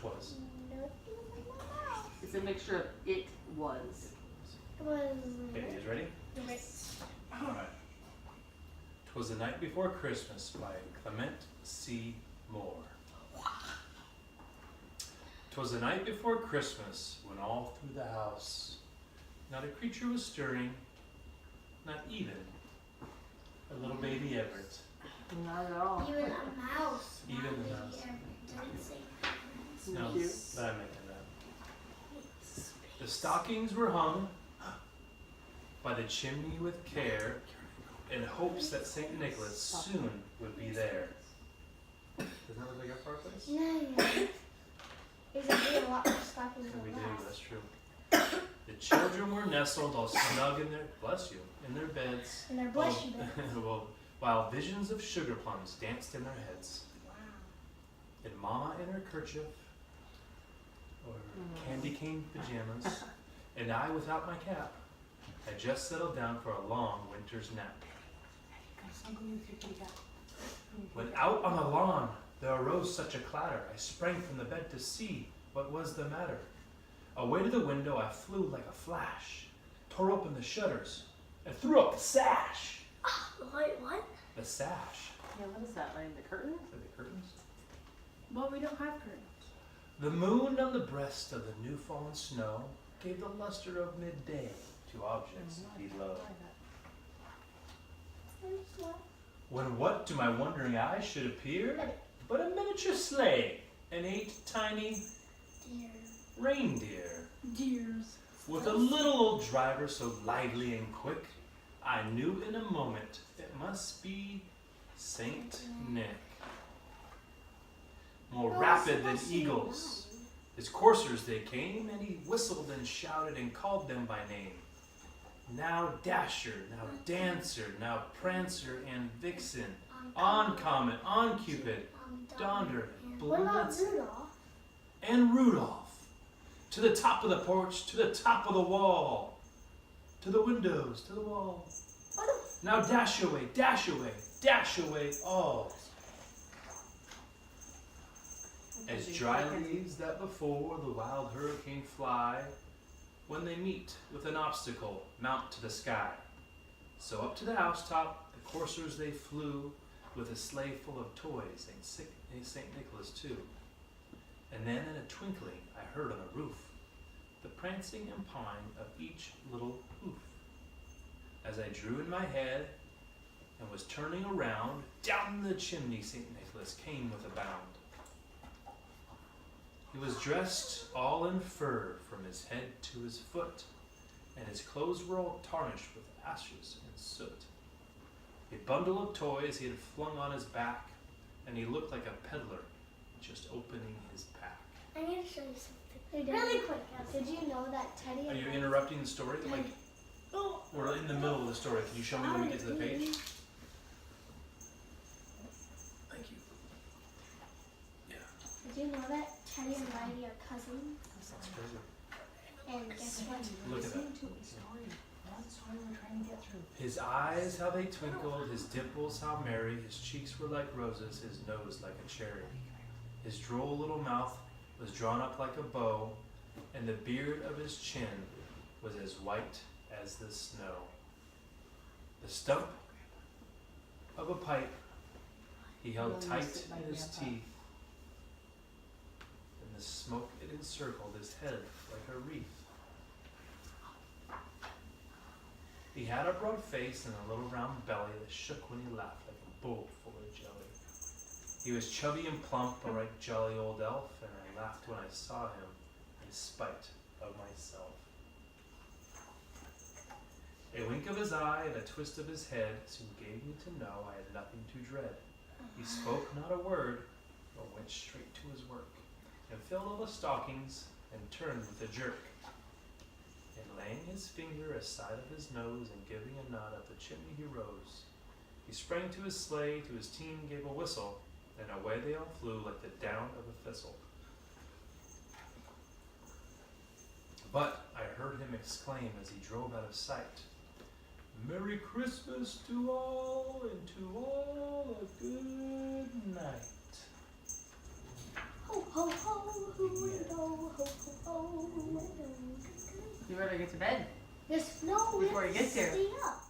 'twas. Nope, it was in my mouth. It's a mixture of it was. It was. Okay, you guys ready? Alright. 'Twas the Night Before Christmas by Clement C. Moore. 'Twas the night before Christmas, when all through the house not a creature was stirring, not even a little baby Everett. Not at all. Even a mouse. Even Not a baby mouse. Everett. Didn't say No, Cute. but I'm making that. The stockings were hung by the chimney with care, in hopes that St. Nicholas soon would be there. Doesn't that look like our fireplace? Yeah. There's a lot of stockings We in do, the house. that's true. The children were nestled all snug in their, bless you, in their beds. And they're bless you beds. While visions of sugar plums danced in their heads. Wow. And Mama in her kerchief, or candy cane pajamas, and I without my cap, had just settled down for a long winter's nap. When out on the lawn there arose such a clatter, I sprang from the bed to see what was the matter. Away to the window I flew like a flash, tore open the shutters, and threw up the sash. Wait, what? The sash. Yeah, what is that, like the curtain? Are they curtains? Well, we don't have curtains. The moon on the breast of the new fallen snow gave the luster of midday to objects below. When what to my wondering eyes should appear but a miniature sleigh and 8 tiny Dear. reindeer, Dears. with a little old driver so lively and quick, I knew in a moment it must be Saint Nick. More rapid than eagles, his coursers they came, and he whistled and shouted and called them by name. Now Dasher, now Dancer, now Prancer and Vixen, on Comet, on Cupid, Donder, What about Blitzen, Rudolph? and Rudolph. To the top of the porch, to the top of the wall, to the windows, to the wall. Now dash away, dash away, dash away all. As dry leaves that before the wild hurricane fly, when they meet with an obstacle, mount to the sky. So up to the housetop the coursers they flew, with a sleigh full of toys and St. Nicholas too. And then in a twinkling I heard on the roof the prancing and pawing of each little hoof. As I drew in my head and was turning around, down the chimney St. Nicholas came with a bound. He was dressed all in fur from his head to his foot, and his clothes were all tarnished with ashes and soot. A bundle of toys he had flung on his back, and he looked like a peddler just opening his pack. I need to show you something. Really quick, guys. Did you know that Teddy Are and you I- interrupting the story? Like, Oh, we're in the middle of the story. Can you show me when we get to the page? Thank you. Yeah, Did you know that Teddy and Riley are cousins? that's crazy. And guess what? Look at that. That's why we're trying to get through. His eyes, how they twinkled, his dimples, how merry, his cheeks were like roses, his nose like a cherry. His droll little mouth was drawn up like a bow, and the beard of his chin was as white as the snow. The stump of a pipe he held tight in his teeth, and the smoke it encircled his head like a wreath. He had a broad face and a little round belly that shook when he laughed like a bowl full of jelly. He was chubby and plump, a right jolly old elf, and I laughed when I saw him in spite of myself. A wink of his eye and a twist of his head soon gave me to know I had nothing to dread. He spoke not a word, but went straight to his work, and filled all the stockings, and turned with a jerk. And laying his finger aside of his nose, and giving a nod up the chimney he rose. He sprang to his sleigh, to his team gave a whistle, and away they all flew like the down of a thistle. But I heard him exclaim as he drove out of sight, "Merry Christmas to all, and to all a good night." Ho, ho, ho, who You better get to bed. Yes, no, we Before have he to gets here. stay up.